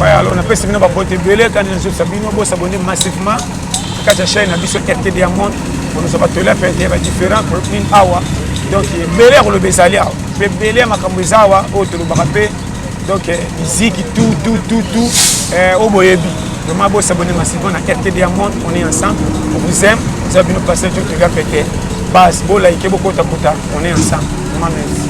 Alors on a fait une boîte belé quand nous sabino bo s'abonner massivement quand la chaîne a biso RTDA Monde on nous a pas là faire des différents protéines awa donc belé le besalia belé makambo zawa o to bakape donc musique tout au boyebi vraiment bo s'abonner massivement à RTDA Monde on est ensemble on vous aime vous avez nous passer tout le gars pété base bo like beaucoup takuta on est ensemble vraiment merci.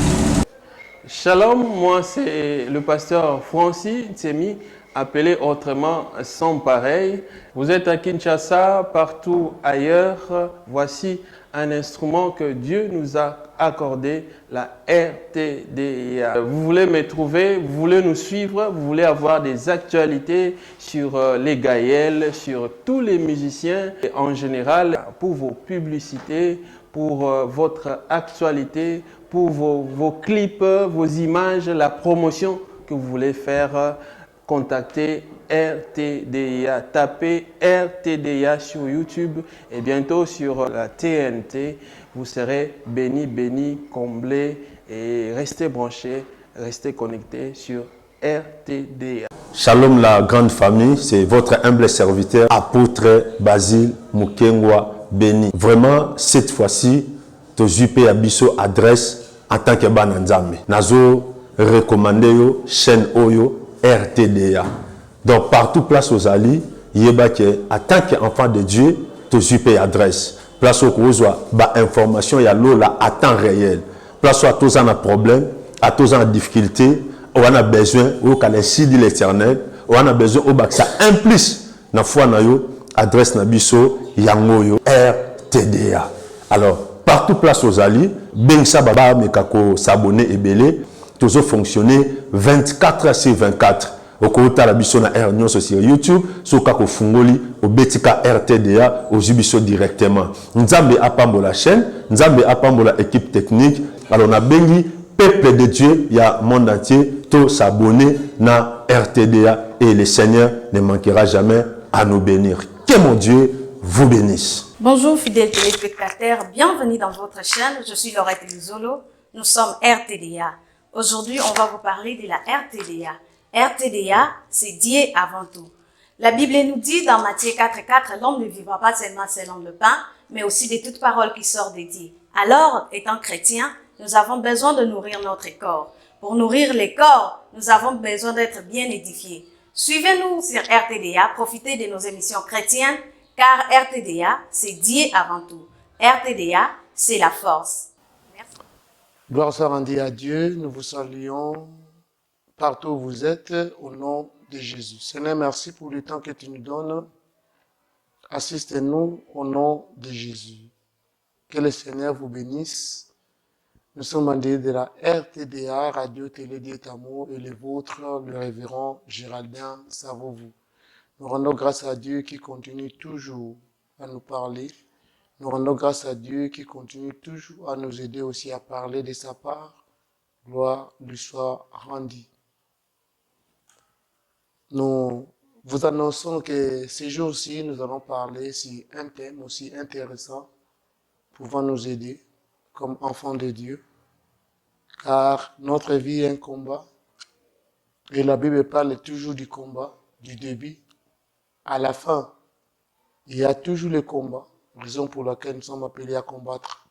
Shalom, moi c'est le pasteur Francis Tsemi, appelé autrement Sans Pareil. Vous êtes à Kinshasa, partout ailleurs. Voici un instrument que Dieu nous a accordé, la RTDA. Vous voulez me trouver, vous voulez nous suivre, vous voulez avoir des actualités sur les Gaëls, sur tous les musiciens et en général pour vos publicités, pour votre actualité, pour vos clips, vos images, la promotion que vous voulez faire, contactez RTDA. Tapez RTDA sur YouTube et bientôt sur la TNT. Vous serez bénis, comblés et restez branchés, restez connectés sur RTDA. Shalom la grande famille, c'est votre humble serviteur, apôtre Basile Mukengwa Béni. Vraiment, cette fois-ci, to jupe abiso adresse en tant que bananzame. Nazo recommandé yo chaîne Oyo RTDA. Donc partout place aux alliés, yeba que en tant qu'enfant de Dieu, to jupe adresse. Place au kozwa ba information ya lola à temps réel. Place à tous en problème, à tous en difficulté, on a besoin au calendrier de l'Éternel, on a besoin au bac ça implique na foi na yo adresse na biso yango yo RTDA. Alors partout place aux alliés, Bengsa Baba Mekako s'abonner et belé, toujours fonctionner 24 sur 24. Au côté la biso na Air sur YouTube, sur Kako Fungoli, au Betika RTDA, au Jubiso directement. Nzambe apambo la chaîne, Nzambe apambo la équipe technique. Alors on a bengi peuple de Dieu, il y a monde entier, tout s'abonner na RTDA et le Seigneur ne manquera jamais à nous bénir. Que mon Dieu vous bénisse. Bonjour fidèles téléspectateurs, bienvenue dans votre chaîne, je suis Laurette Luzolo, nous sommes RTDA. Aujourd'hui, on va vous parler de la RTDA. RTDA, c'est Dieu avant tout. La Bible nous dit dans Matthieu 4,4, l'homme ne vivra pas seulement selon le pain, mais aussi de toute parole qui sort de Dieu. Alors, étant chrétiens, nous avons besoin de nourrir notre corps. Pour nourrir les corps, nous avons besoin d'être bien édifiés. Suivez-nous sur RTDA, profitez de nos émissions chrétiennes, car RTDA, c'est Dieu avant tout. RTDA, c'est la force. Merci. Gloire soit rendue à Dieu. Nous vous saluons partout où vous êtes, au nom de Jésus. Seigneur, merci pour le temps que tu nous donnes. Assistez-nous au nom de Jésus. Que le Seigneur vous bénisse. Nous sommes en direct de la RTDA, Radio Télé d'Étamo, et le vôtre, le révérend Géraldin Savouvou. Nous rendons grâce à Dieu qui continue toujours à nous parler. Nous rendons grâce à Dieu qui continue toujours à nous aider aussi à parler de sa part. Gloire lui soit rendue. Nous vous annonçons que ces jours-ci, nous allons parler sur un thème aussi intéressant pouvant nous aider comme enfants de Dieu. Car notre vie est un combat. Et la Bible parle toujours du combat, du début à la fin. Il y a toujours le combat, raison pour laquelle nous sommes appelés à combattre.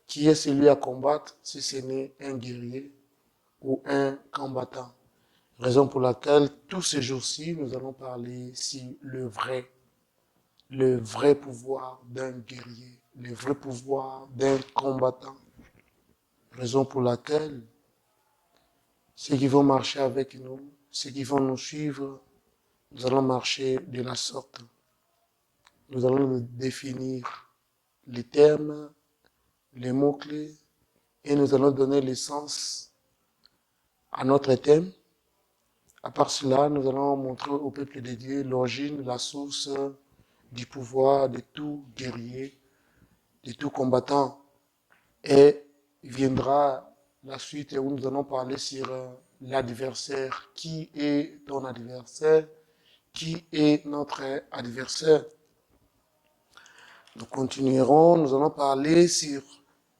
Qui est celui à combattre si ce n'est un guerrier ou un combattant? Raison pour laquelle tous ces jours-ci, nous allons parler sur le vrai pouvoir d'un guerrier, le vrai pouvoir d'un combattant. Raison pour laquelle ceux qui vont marcher avec nous, ceux qui vont nous suivre, nous allons marcher de la sorte. Nous allons définir les termes, les mots-clés, et nous allons donner le sens à notre thème. À part cela, nous allons montrer au peuple de Dieu l'origine, la source du pouvoir de tout guerrier, de tout combattant. Et viendra la suite où nous allons parler sur l'adversaire. Qui est ton adversaire? Qui est notre adversaire? Nous continuerons, nous allons parler sur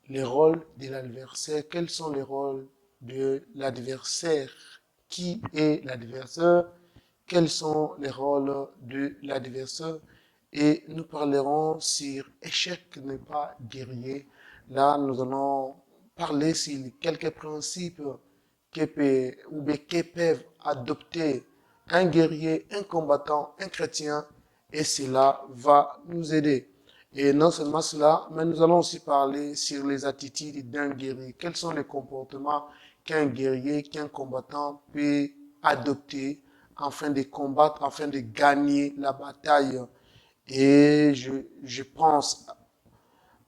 les rôles de l'adversaire. Quels sont les rôles de l'adversaire? Qui est l'adversaire? quels sont les rôles de l'adversaire et nous parlerons sur échec n'est pas guerrier. Là, nous allons parler sur quelques principes que peuvent adopter un guerrier, un combattant, un chrétien, et cela va nous aider. Et non seulement cela, mais nous allons aussi parler sur les attitudes d'un guerrier. Quels sont les comportements qu'un guerrier, qu'un combattant peut adopter afin de combattre, afin de gagner la bataille. Et je pense,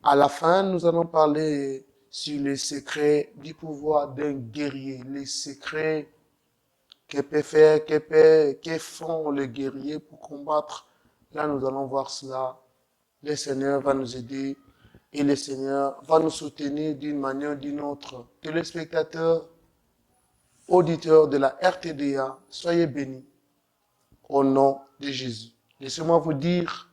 à la fin, nous allons parler sur les secrets du pouvoir d'un guerrier, les secrets que peut faire, que font les guerriers pour combattre. Là, nous allons voir cela. Le Seigneur va nous aider et le Seigneur va nous soutenir d'une manière ou d'une autre. Téléspectateurs, auditeurs de la RTDA, soyez bénis au nom de Jésus. Laissez-moi vous dire,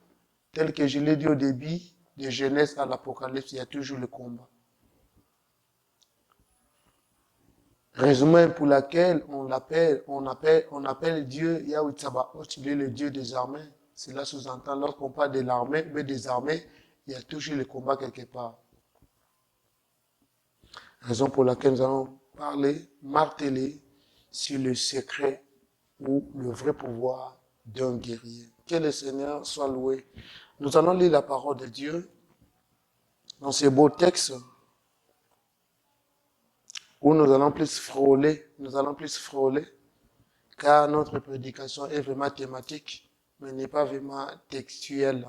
tel que je l'ai dit au début, de Genèse à l'Apocalypse, il y a toujours le combat. Raison pour laquelle on appelle Dieu Yahweh Tsabaoth, il est le Dieu des armées. Cela sous-entend, lorsqu'on parle de l'armée, mais des armées, il y a toujours le combat quelque part. Raison pour laquelle nous allons parler, marteler sur le secret ou le vrai pouvoir d'un guerrier. Que le Seigneur soit loué. Nous allons lire la parole de Dieu dans ces beaux textes où nous allons plus frôler, car notre prédication est vraiment thématique, mais n'est pas vraiment textuelle.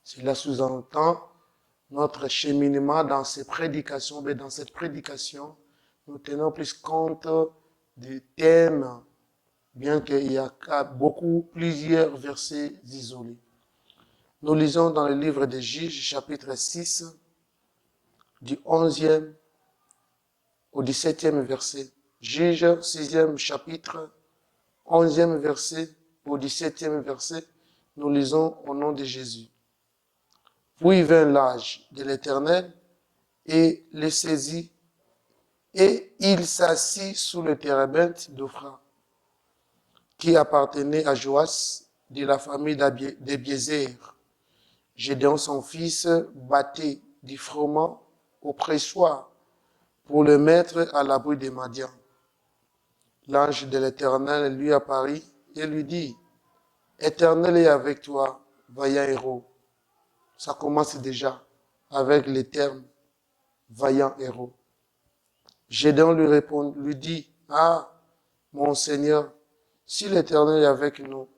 Cela sous-entend notre cheminement dans ces prédications, mais dans cette prédication, nous tenons plus compte des thèmes, bien qu'il y a plusieurs versets isolés. Nous lisons dans le livre des Juges, chapitre 6, du 11e au 17e verset. Juges, 6e chapitre, 11e verset au 17e verset, nous lisons au nom de Jésus. Puis vint l'âge de l'Éternel et les saisit, et il s'assit sous le térébinthe d'Ophra, qui appartenait à Joas de la famille d'Ebiézer. Gédéon, son fils, battait du froment au pressoir pour le mettre à l'abri des Madians. L'ange de l'Éternel lui apparut et lui dit, « Éternel est avec toi, vaillant héros. » Ça commence déjà avec les termes « vaillant héros ». Gédéon lui dit, « Ah, mon Seigneur, si l'Éternel est avec nous,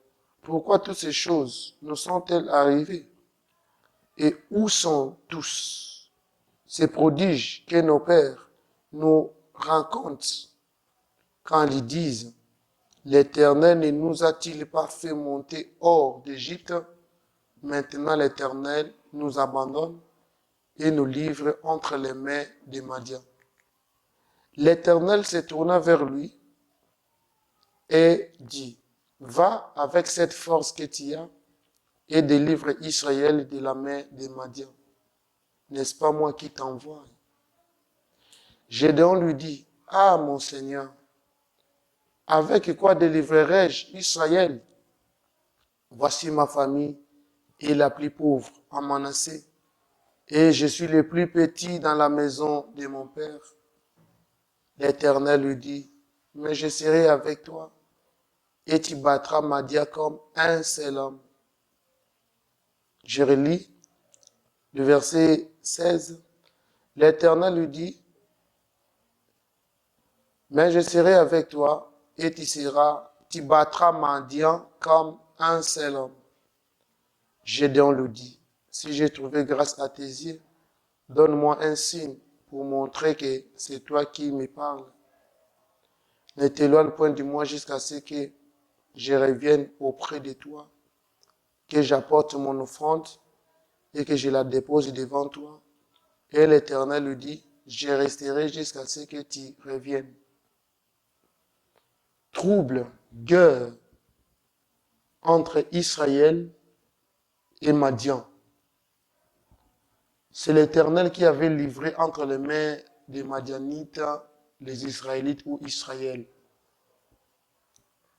pourquoi toutes ces choses nous sont-elles arrivées? Et où sont tous ces prodiges que nos pères nous racontent quand ils disent, l'Éternel ne nous a-t-il pas fait monter hors d'Égypte? Maintenant l'Éternel nous abandonne et nous livre entre les mains des Madians. L'Éternel se tourna vers lui et dit, va avec cette force que tu as et délivre Israël de la main des Madians. N'est-ce pas moi qui t'envoie? Gédéon lui dit, ah mon Seigneur, avec quoi délivrerai-je Israël? Voici ma famille est la plus pauvre en Manassé, et je suis le plus petit dans la maison de mon père. L'Éternel lui dit, mais je serai avec toi, et tu battras Madia comme un seul homme. Je relis le verset 16. L'Éternel lui dit, mais je serai avec toi, et tu battras Madian comme un seul homme. Gédéon lui dit, si j'ai trouvé grâce à tes yeux, donne-moi un signe pour montrer que c'est toi qui me parles. Ne t'éloigne point de moi jusqu'à ce que je revienne auprès de toi, que j'apporte mon offrande et que je la dépose devant toi. Et l'Éternel lui dit, je resterai jusqu'à ce que tu reviennes. Trouble, guerre entre Israël et Madian. C'est l'Éternel qui avait livré entre les mains des Madianites les Israélites ou Israël.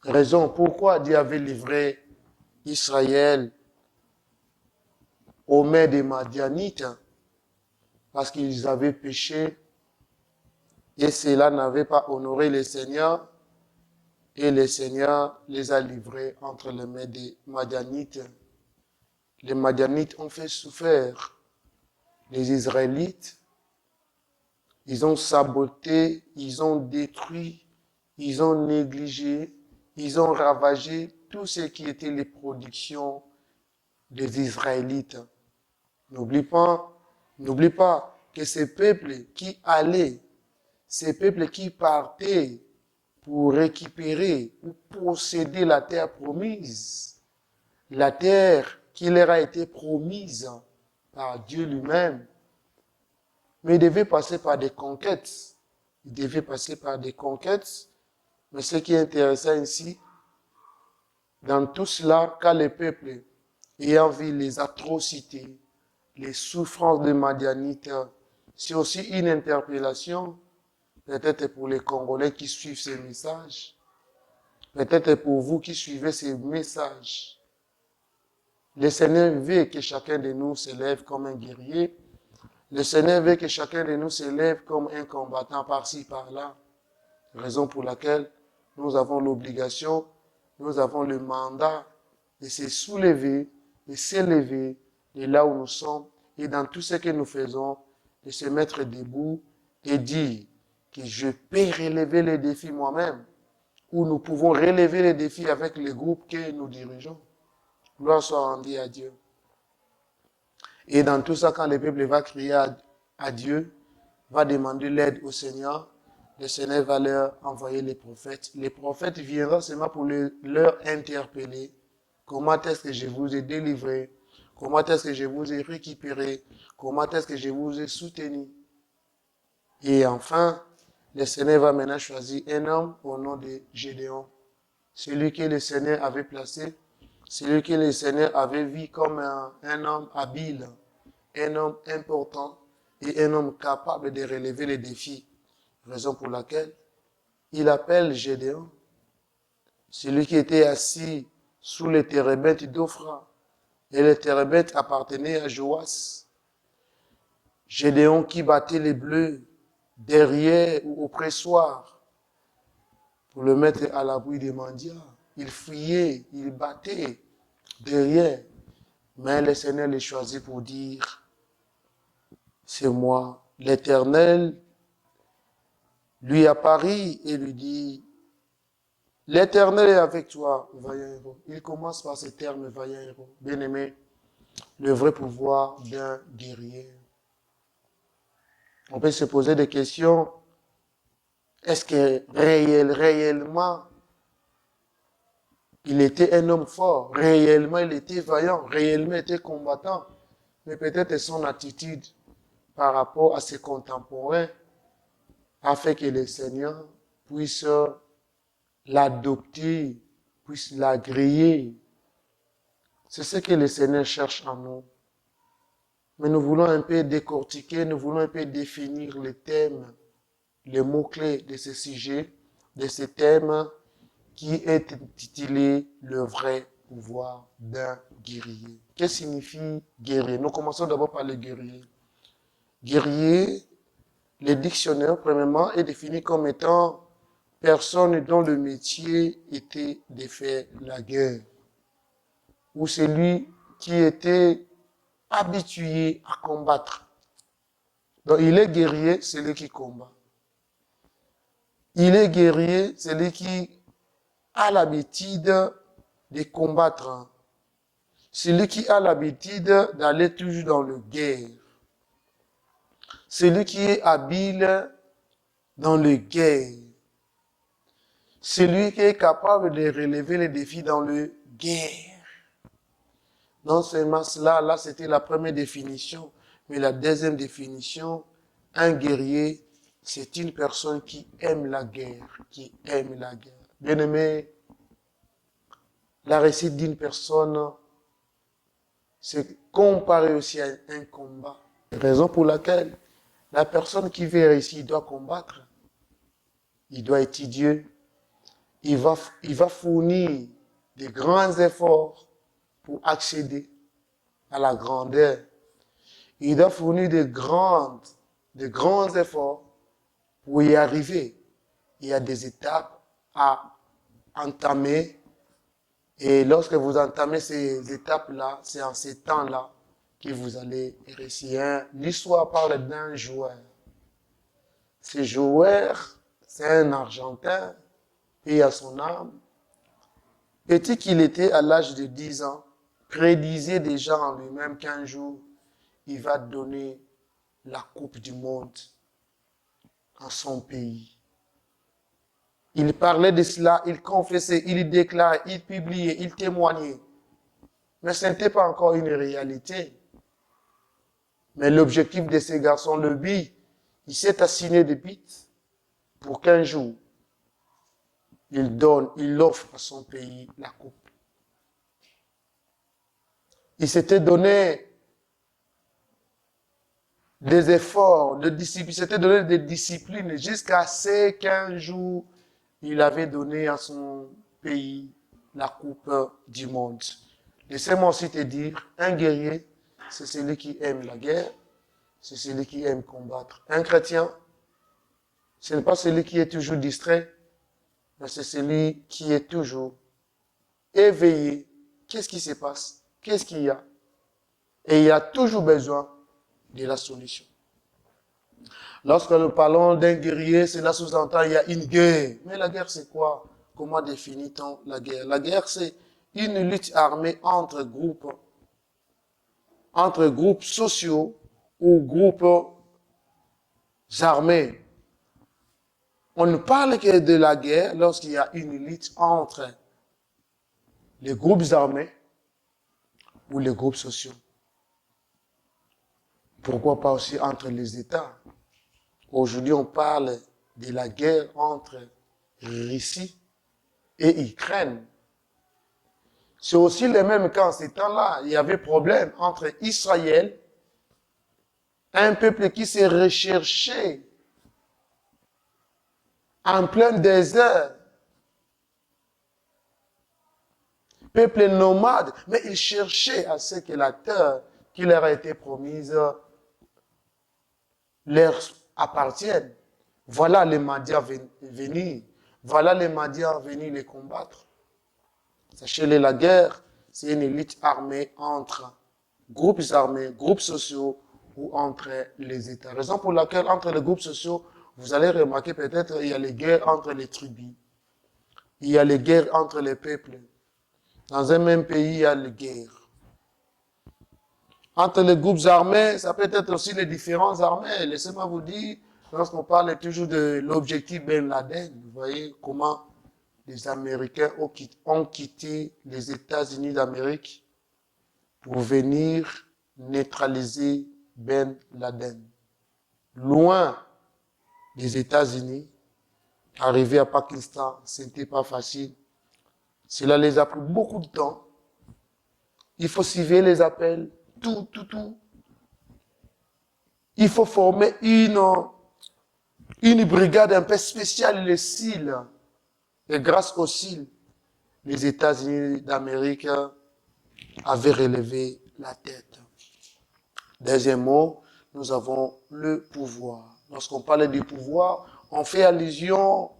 Raison pourquoi Dieu avait livré Israël aux mains des Madianites, parce qu'ils avaient péché et cela n'avait pas honoré le Seigneur, et le Seigneur les a livrés entre les mains des Madianites. Les Madianites ont fait souffrir les Israélites. Ils ont saboté, ils ont détruit, ils ont négligé, ils ont ravagé tout ce qui était les productions des Israélites. N'oublie pas que ces peuples qui allaient, ces peuples qui partaient pour récupérer ou posséder la terre promise, la terre qui leur a été promise par Dieu lui-même, mais ils devaient passer par des conquêtes. Ils devaient passer par des conquêtes. Mais ce qui est intéressant ici, dans tout cela, quand les peuples, ayant vu les atrocités, les souffrances des Madianites, c'est aussi une interpellation, peut-être pour les Congolais qui suivent ces messages, peut-être pour vous qui suivez ces messages. Le Seigneur veut que chacun de nous s'élève comme un guerrier. Le Seigneur veut que chacun de nous s'élève comme un combattant par-ci, par-là. Raison pour laquelle nous avons l'obligation, nous avons le mandat de se soulever, de s'élever de là où nous sommes et dans tout ce que nous faisons, de se mettre debout et dire que je peux relever les défis moi-même ou nous pouvons relever les défis avec les groupes que nous dirigeons. Gloire soit rendue à Dieu. Et dans tout ça, quand le peuple va crier à Dieu, va demander l'aide au Seigneur, le Seigneur va leur envoyer les prophètes. Les prophètes viendront seulement pour leur interpeller. Comment est-ce que je vous ai délivré? Comment est-ce que je vous ai récupéré? Comment est-ce que je vous ai soutenu? Et enfin, le Seigneur va maintenant choisir un homme au nom de Gédéon. Celui que le Seigneur avait placé, celui que le Seigneur avait vu comme un homme habile, un homme important et un homme capable de relever les défis. Raison pour laquelle il appelle Gédéon, celui qui était assis sous les térébintes d'Ophra. Et les térébintes appartenaient à Joas. Gédéon qui battait les bleus derrière ou au pressoir pour le mettre à l'abri des mendiants. Il fuyait, il battait derrière. Mais le Seigneur les choisit pour dire, c'est moi, l'Éternel, lui apparut et lui dit, l'Éternel est avec toi, vaillant héros. Il commence par ce terme, vaillant héros. Bien-aimé, le vrai pouvoir d'un guerrier. On peut se poser des questions. Est-ce que réellement, il était un homme fort, réellement il était vaillant, réellement il était combattant, mais peut-être son attitude par rapport à ses contemporains a fait que le Seigneur puisse l'adopter, puisse l'agréer. C'est ce que le Seigneur cherche en nous. Mais nous voulons un peu décortiquer, nous voulons un peu définir les thèmes, les mots-clés de ce sujet, de ce thème qui est intitulé « Le vrai pouvoir d'un guerrier ». Que signifie guerrier? Nous commençons d'abord par le guerrier. Guerrier, le dictionnaire, premièrement, est défini comme étant personne dont le métier était de faire la guerre, ou celui qui était habitué à combattre. Donc, il est guerrier, celui qui combat. Il est guerrier, celui qui a l'habitude de combattre. Celui qui a l'habitude d'aller toujours dans le guerre. Celui qui est habile dans le guerre. Celui qui est capable de relever les défis dans le guerre. Non seulement cela, là c'était la première définition, mais la deuxième définition, un guerrier, c'est une personne qui aime la guerre, qui aime la guerre. Bien-aimé, la réussite d'une personne, c'est comparé aussi à un combat. Raison pour laquelle la personne qui veut réussir doit combattre. Il doit étudier, il va fournir des grands efforts pour accéder à la grandeur. Il doit fournir de grands efforts pour y arriver. Il y a des étapes à entamer. Et lorsque vous entamez ces étapes-là, c'est en ces temps-là que vous allez réussir. L'histoire parle d'un joueur. Ce joueur, c'est un Argentin, et à son âme. Petit qu'il était à l'âge de 10 ans, prédisait déjà en lui-même qu'un jour, il va donner la Coupe du Monde à son pays. Il parlait de cela, il confessait, il déclarait, il publiait, il témoignait. Mais ce n'était pas encore une réalité. Mais l'objectif de ces garçons, le but, il s'est assigné des buts pour qu'un jour, il offre à son pays la coupe. Il s'était donné des efforts, de discipline, il s'était donné des disciplines jusqu'à ce qu'un jour, il avait donné à son pays la coupe du monde. Laissez-moi aussi te dire, un guerrier, c'est celui qui aime la guerre, c'est celui qui aime combattre. Un chrétien, ce n'est pas celui qui est toujours distrait, mais c'est celui qui est toujours éveillé. Qu'est-ce qui se passe? Qu'est-ce qu'il y a? Et il y a toujours besoin de la solution. Lorsque nous parlons d'un guerrier, cela sous-entend qu'il y a une guerre. Mais la guerre, c'est quoi? Comment définit-on la guerre? La guerre, c'est une lutte armée entre groupes sociaux ou groupes armés. On ne parle que de la guerre lorsqu'il y a une lutte entre les groupes armés ou les groupes sociaux. Pourquoi pas aussi entre les États? Aujourd'hui, on parle de la guerre entre Russie et Ukraine. C'est aussi le même cas en ces temps-là. Il y avait problème entre Israël, un peuple qui s'est recherché en plein désert, peuple nomade, mais ils cherchaient à ce que la terre qui leur a été promise leur appartienne. Voilà les Madians venir. Voilà les Madians venir les combattre. Sachez-le, la guerre, c'est une lutte armée entre groupes armés, groupes sociaux ou entre les États. Raison pour laquelle, entre les groupes sociaux, vous allez remarquer peut-être il y a les guerres entre les tribus. Il y a les guerres entre les peuples. Dans un même pays, il y a les guerres. Entre les groupes armés, ça peut être aussi les différentes armées. Laissez-moi vous dire, lorsqu'on parle toujours de l'objectif Ben Laden, vous voyez comment les Américains ont quitté les États-Unis d'Amérique pour venir neutraliser Ben Laden. Loin des États-Unis, arriver à Pakistan, ce n'était pas facile. Cela les a pris beaucoup de temps. Il faut suivre les appels, tout. Il faut former une brigade un peu spéciale, les SEAL. Et grâce aux SEAL, les États-Unis d'Amérique avaient relevé la tête. Deuxième mot, nous avons le pouvoir. Lorsqu'on parle du pouvoir, on fait allusion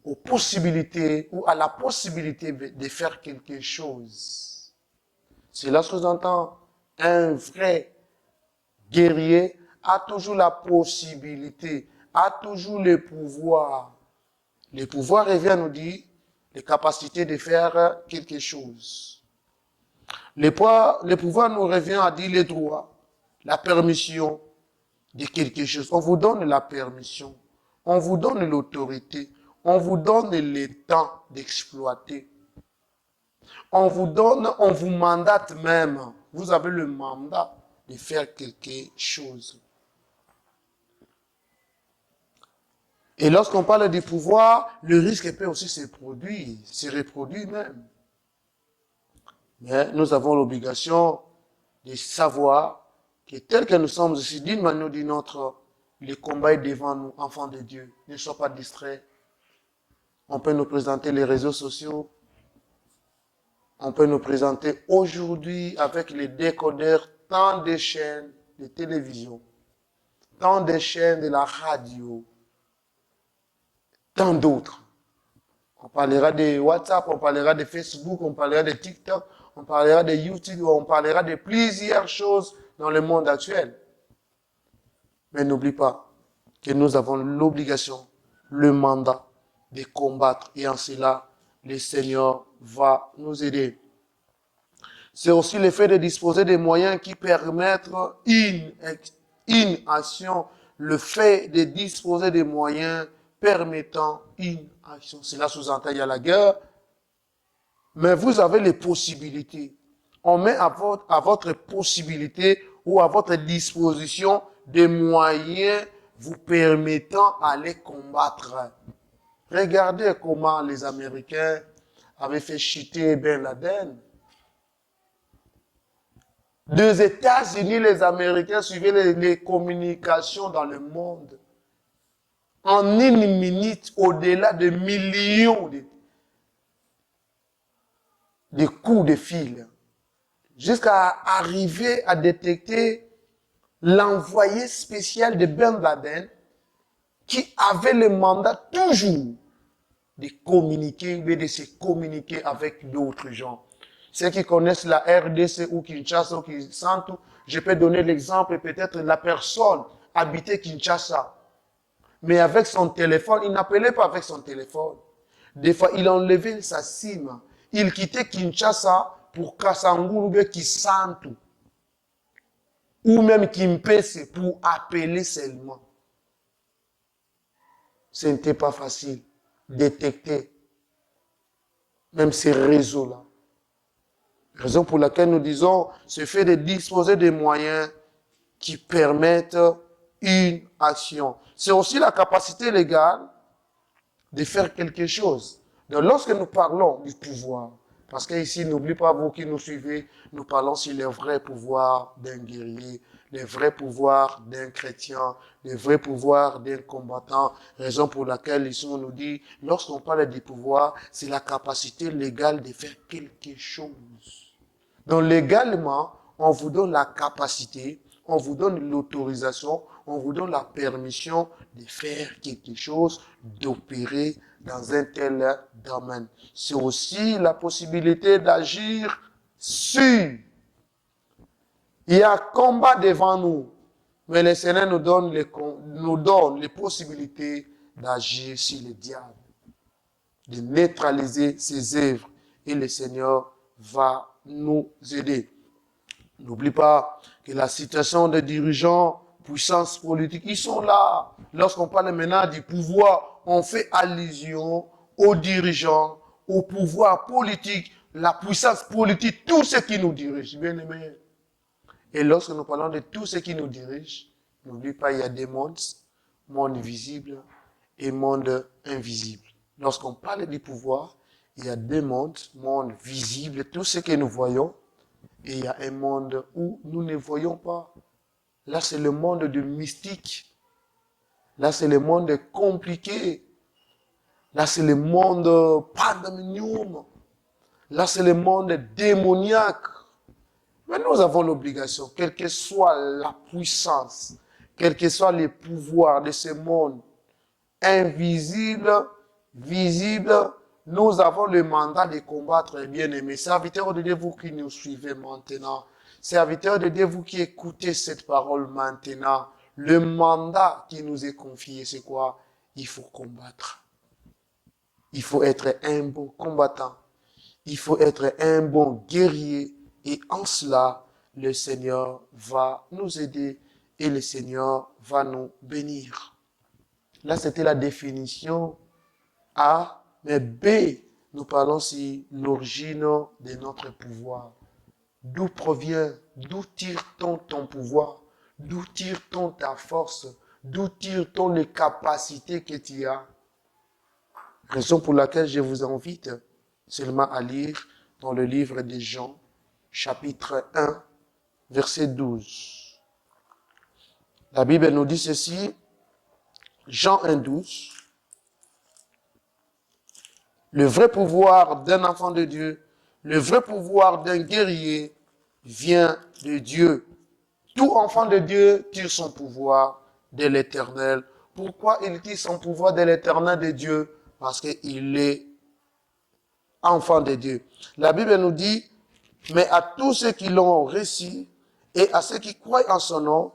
aux possibilités ou à la possibilité de faire quelque chose. Cela sous-entend un vrai guerrier a toujours la possibilité, a toujours le pouvoir. Le pouvoir revient nous dire les capacités de faire quelque chose. Le pouvoir nous revient à dire les droits, la permission de quelque chose. On vous donne la permission, on vous donne l'autorité, on vous donne le temps d'exploiter. On vous mandate même. Vous avez le mandat de faire quelque chose. Et lorsqu'on parle du pouvoir, le risque peut aussi se reproduire même. Mais nous avons l'obligation de savoir que tel que nous sommes ici, d'une manière ou d'une autre, le combat est devant nous, enfants de Dieu. Ne sois pas distrait. On peut nous présenter les réseaux sociaux. On peut nous présenter aujourd'hui avec les décodeurs tant de chaînes de télévision, tant de chaînes de la radio, tant d'autres. On parlera de WhatsApp, on parlera de Facebook, on parlera de TikTok, on parlera de YouTube, on parlera de plusieurs choses dans le monde actuel. Mais n'oublie pas que nous avons l'obligation, le mandat de combattre. Et en cela, le Seigneur va nous aider. C'est aussi le fait de disposer des moyens qui permettent une action. Le fait de disposer des moyens permettant une action. Cela sous-entend, il y a la guerre, mais vous avez les possibilités. On met à votre possibilité ou à votre disposition des moyens vous permettant d'aller combattre. Regardez comment les Américains avaient fait chuter Ben Laden. Des États-Unis, les Américains suivaient les communications dans le monde. En une minute, au-delà de millions de coups de fil, jusqu'à arriver à détecter l'envoyé spécial de Ben Laden qui avait le mandat toujours de communiquer, mais de se communiquer avec d'autres gens. Ceux qui connaissent la RDC ou Kinshasa ou qui sentent, je peux donner l'exemple, peut-être la personne habitait Kinshasa. Mais avec son téléphone, il n'appelait pas avec son téléphone. Des fois, il enlevait sa SIM. Il quittait Kinshasa pour Kassanguru, Kisantu. Ou même Kimpese pour appeler seulement. Ce n'était pas facile de détecter même ces réseaux-là. Raison pour laquelle nous disons, ce fait de disposer des moyens qui permettent une action. C'est aussi la capacité légale de faire quelque chose. Donc, lorsque nous parlons du pouvoir, parce qu'ici, n'oubliez pas, vous qui nous suivez, nous parlons sur le vrai pouvoir d'un guerrier, le vrai pouvoir d'un chrétien, le vrai pouvoir d'un combattant. Raison pour laquelle ici on nous dit, lorsqu'on parle du pouvoir, c'est la capacité légale de faire quelque chose. Donc, légalement, on vous donne la capacité, on vous donne l'autorisation, on vous donne la permission de faire quelque chose, d'opérer dans un tel domaine. C'est aussi la possibilité d'agir sur. Il y a un combat devant nous, mais le Seigneur nous donne les possibilités d'agir sur le diable, de neutraliser ses œuvres, et le Seigneur va nous aider. N'oublie pas que la situation des dirigeants, puissance politique, ils sont là. Lorsqu'on parle maintenant du pouvoir, on fait allusion aux dirigeants, au pouvoir politique, la puissance politique, tout ce qui nous dirige, bien aimé. Et lorsque nous parlons de tout ce qui nous dirige, n'oublie pas, il y a des mondes, monde visible et monde invisible. Lorsqu'on parle du pouvoir, il y a deux mondes, monde visible, tout ce que nous voyons, et il y a un monde où nous ne voyons pas. Là, c'est le monde du mystique. Là, c'est le monde compliqué. Là, c'est le monde pandémonium. Là, c'est le monde démoniaque. Mais nous avons l'obligation, quelle que soit la puissance, quel que soit le pouvoir de ce monde, invisible, visible, nous avons le mandat de combattre, bien-aimés. Serviteurs de Dieu, vous qui nous suivez maintenant, serviteurs de Dieu, vous qui écoutez cette parole maintenant, le mandat qui nous est confié, c'est quoi? Il faut combattre. Il faut être un bon combattant. Il faut être un bon guerrier. Et en cela, le Seigneur va nous aider et le Seigneur va nous bénir. Là, c'était la définition A. Mais B, nous parlons sur l'origine de notre pouvoir. D'où provient, d'où tire-t-on ton pouvoir? D'où tire-t-on ta force? D'où tire-t-on les capacités que tu as? Raison pour laquelle je vous invite seulement à lire dans le livre de Jean, chapitre 1, verset 12. La Bible nous dit ceci, Jean 1, 12. Le vrai pouvoir d'un enfant de Dieu, le vrai pouvoir d'un guerrier vient de Dieu. Tout enfant de Dieu tire son pouvoir de l'Éternel. Pourquoi il tire son pouvoir de l'Éternel de Dieu? Parce qu'il est enfant de Dieu. La Bible nous dit, mais à tous ceux qui l'ont reçu et à ceux qui croient en son nom,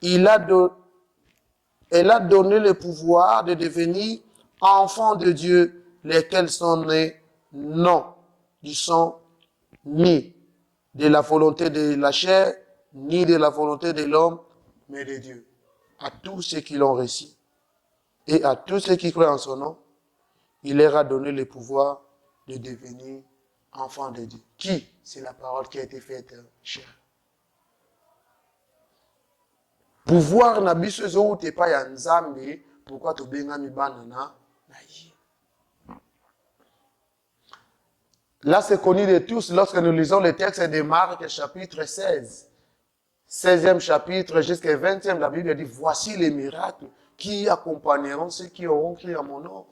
elle a donné le pouvoir de devenir enfants de Dieu, lesquels sont nés non du sang, ni de la volonté de la chair, ni de la volonté de l'homme, mais de Dieu. À tous ceux qui l'ont reçu et à tous ceux qui croient en son nom, il leur a donné le pouvoir de devenir enfants de Dieu. Qui? C'est la parole qui a été faite chair. Pouvoir na biso ezo te pa ya Nzambe, pourquoi to bengami bana na ye. Là, c'est connu de tous lorsque nous lisons le texte de Marc, chapitre 16. 16e chapitre jusqu'au 20e, la Bible dit, voici les miracles qui accompagneront ceux qui auront cru à mon nom.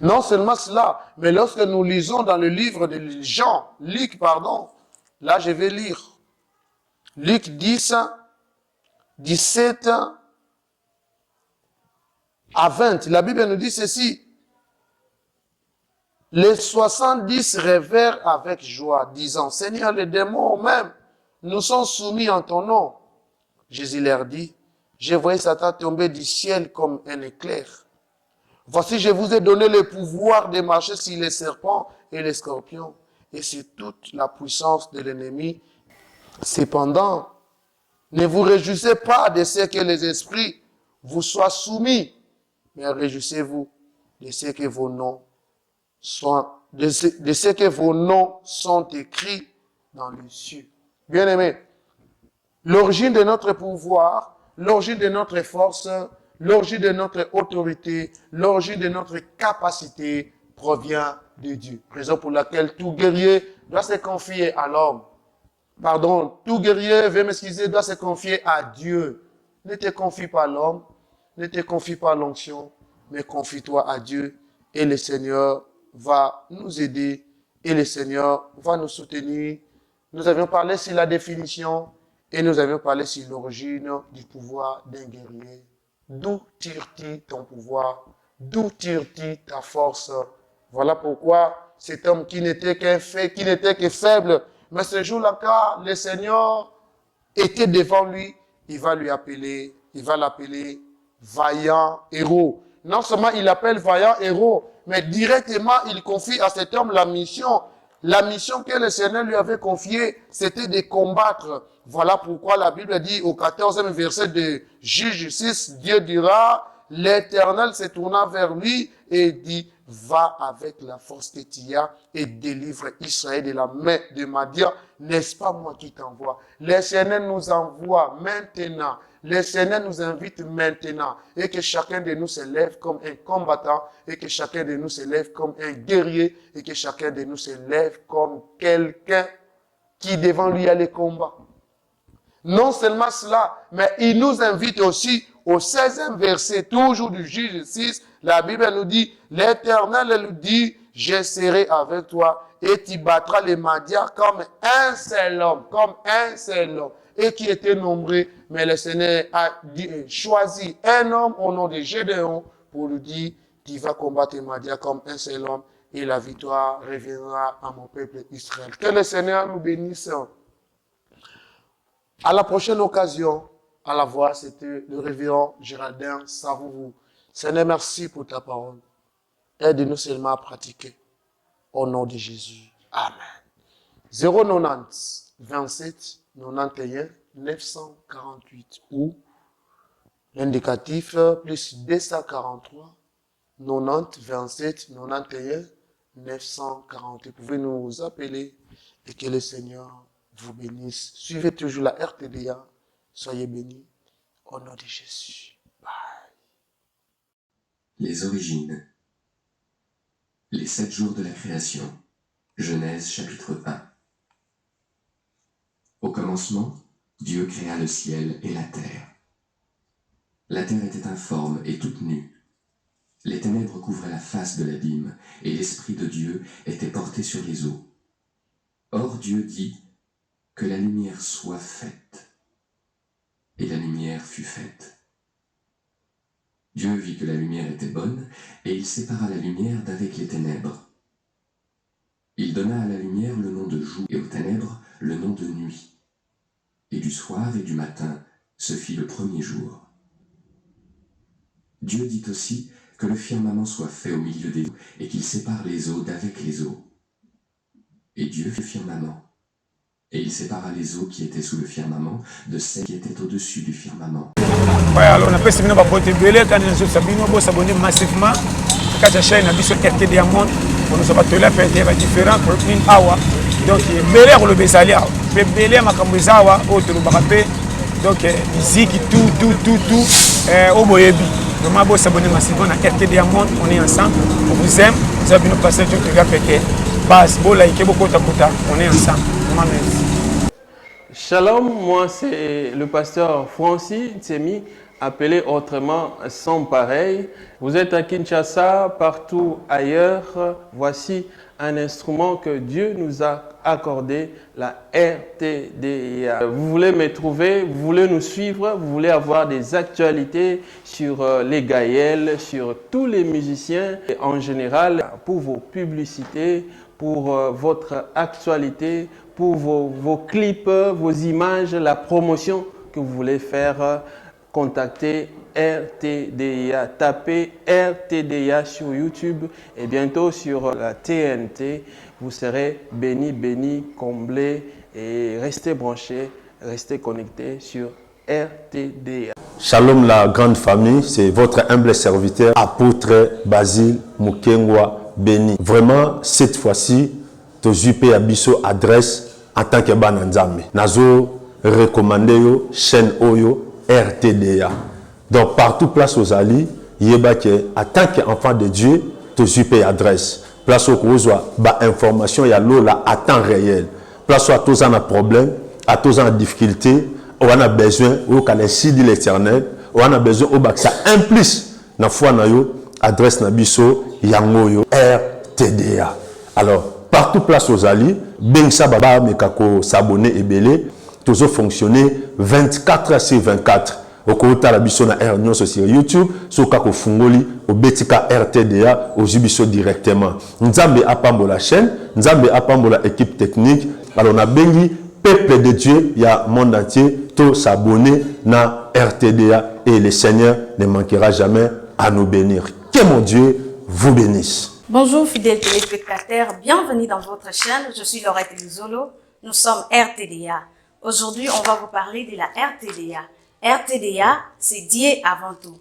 Non seulement cela, mais lorsque nous lisons dans le livre de Luc, là je vais lire. Luc 10, 17 à 20. La Bible nous dit ceci. Les 70 rêvèrent avec joie, disant, Seigneur, les démons même nous sont soumis en ton nom. Jésus leur dit, je voyais Satan tomber du ciel comme un éclair. Voici, je vous ai donné le pouvoir de marcher sur les serpents et les scorpions, et sur toute la puissance de l'ennemi. Cependant, ne vous réjouissez pas de ce que les esprits vous soient soumis, mais réjouissez-vous de ce que vos noms sont écrits dans les cieux. Bien-aimés, l'origine de notre pouvoir, l'origine de notre force, l'origine de notre autorité, l'origine de notre capacité provient de Dieu. Raison pour laquelle tout guerrier doit se confier à l'homme. Tout guerrier, veuillez m'excuser, doit se confier à Dieu. Ne te confie pas à l'homme, ne te confie pas à l'onction, mais confie-toi à Dieu et le Seigneur va nous aider et le Seigneur va nous soutenir. Nous avions parlé sur la définition et nous avions parlé sur l'origine du pouvoir d'un guerrier. D'où tire-t-il ton pouvoir? D'où tire-t-il ta force? Voilà pourquoi cet homme qui n'était que faible, mais ce jour-là, car le Seigneur était devant lui, il va l'appeler vaillant héros. Non seulement il l'appelle vaillant héros, mais directement il confie à cet homme la mission. La mission que le Seigneur lui avait confiée, c'était de combattre. Voilà pourquoi la Bible dit au 14e verset de Juge 6, Dieu dira, l'Éternel se tourna vers lui et dit, va avec la force que tu as et délivre Israël de la main de Madian. N'est-ce pas moi qui t'envoie? Le Seigneur nous envoie maintenant. Le Seigneur nous invite maintenant. Et que chacun de nous se lève comme un combattant. Et que chacun de nous se lève comme un guerrier. Et que chacun de nous se lève comme quelqu'un qui devant lui a les combats. Non seulement cela, mais il nous invite aussi au 16e verset, toujours du Juge 6, la Bible nous dit, l'Éternel nous dit, je serai avec toi et tu battras les Madians comme un seul homme, et qui était nombreux, mais le Seigneur a choisi un homme au nom de Gédéon pour lui dire, tu vas combattre les Madians comme un seul homme et la victoire reviendra à mon peuple Israël. Que le Seigneur nous bénisse. À la prochaine occasion, à la voix, c'était le révérend Géraldin Savourou. Seigneur, merci pour ta parole. Aide-nous seulement à pratiquer. Au nom de Jésus. Amen. 090 27 91 948 ou l'indicatif plus 243 90 27 91 940. Vous pouvez nous appeler et que le Seigneur vous bénisse. Suivez toujours la RTDA. Soyez bénis. Au nom de Jésus. Bye. Les origines. Les 7 jours de la création. Genèse chapitre 1. Au commencement, Dieu créa le ciel et la terre. La terre était informe et toute nue. Les ténèbres couvraient la face de l'abîme, et l'Esprit de Dieu était porté sur les eaux. Or Dieu dit que la lumière soit faite. Et la lumière fut faite. Dieu vit que la lumière était bonne, et il sépara la lumière d'avec les ténèbres. Il donna à la lumière le nom de jour, et aux ténèbres le nom de nuit. Et du soir et du matin se fit le premier jour. Dieu dit aussi que le firmament soit fait au milieu des eaux, et qu'il sépare les eaux d'avec les eaux. Et Dieu fit le firmament. Et il sépara les eaux qui étaient sous le firmament de celles qui étaient au-dessus du firmament. Ouais, alors on a fait une boîte belé quand nous sommes vous s'abonner massivement à la chaîne Abisso RT Diamond pour nous avoir là faire des différents produits awa donc belé pour le besalia belé makambuzawa autre bakape donc musique tout au boyebi vraiment vous s'abonner massivement à RT Diamond, on est ensemble, on vous aime, vous avez nous passer tout le gars pété base beau like beaucoup takuta, on est ensemble, vraiment merci. Shalom, moi c'est le pasteur Francis Ntsemi, appelé autrement Sans Pareil. Vous êtes à Kinshasa, partout ailleurs. Voici un instrument que Dieu nous a accordé, la RTDIA. Vous voulez me trouver, vous voulez nous suivre, vous voulez avoir des actualités sur les Gaëls, sur tous les musiciens et en général pour vos publicités, pour votre actualité, pour vos clips, vos images, la promotion que vous voulez faire, contactez RTDIA. Tapez RTDIA sur YouTube et bientôt sur la TNT. Vous serez bénis, comblés et restez branchés, restez connectés sur RTDIA. Shalom la grande famille, c'est votre humble serviteur, apôtre Basile Mukengwa Béni. Vraiment, cette fois-ci, Tozupe Abisso adresse en tant que Bananzame. Nazo recommandé yo chaîne Oyo RTDA. Donc partout place aux alliés, yebake en tant qu'enfant de Dieu, Tozupe adresse. Place au Kozwa, ba information ya lola à temps réel. Place à tous en a problème, à tous en difficulté, on a besoin au calendrier de l'Éternel, on a besoin au bac ça implique na foi na yo adresse na biso yangoyo RTDA. Alors partout place aux alliés, ben ça baba mekako s'abonner et belé, toujours fonctionner 24 heures sur 24. Au côté la biso na R nyonso sur YouTube, so kako fungoli au betika RTDA au jibiso directement. Nzambe apambola chaîne, Nzambe apambola équipe technique. Alors on a bengi peuple de Dieu, il y a monde entier, tout s'abonner na RTDA et le Seigneur ne manquera jamais à nous bénir. Que mon Dieu vous bénisse. Bonjour fidèles téléspectateurs, bienvenue dans votre chaîne, je suis Laurette Luzolo, nous sommes RTDA. Aujourd'hui, on va vous parler de la RTDA. RTDA, c'est Dieu avant tout.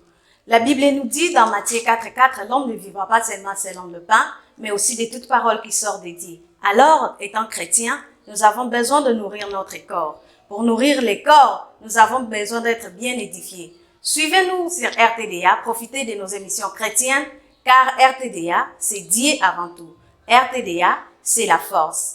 La Bible nous dit dans Matthieu 4,4, l'homme ne vivra pas seulement selon le pain, mais aussi de toute parole qui sort de Dieu. Alors, étant chrétiens, nous avons besoin de nourrir notre corps. Pour nourrir les corps, nous avons besoin d'être bien édifiés. Suivez-nous sur RTDA, profitez de nos émissions chrétiennes, car RTDA, c'est Dieu avant tout. RTDA, c'est la force.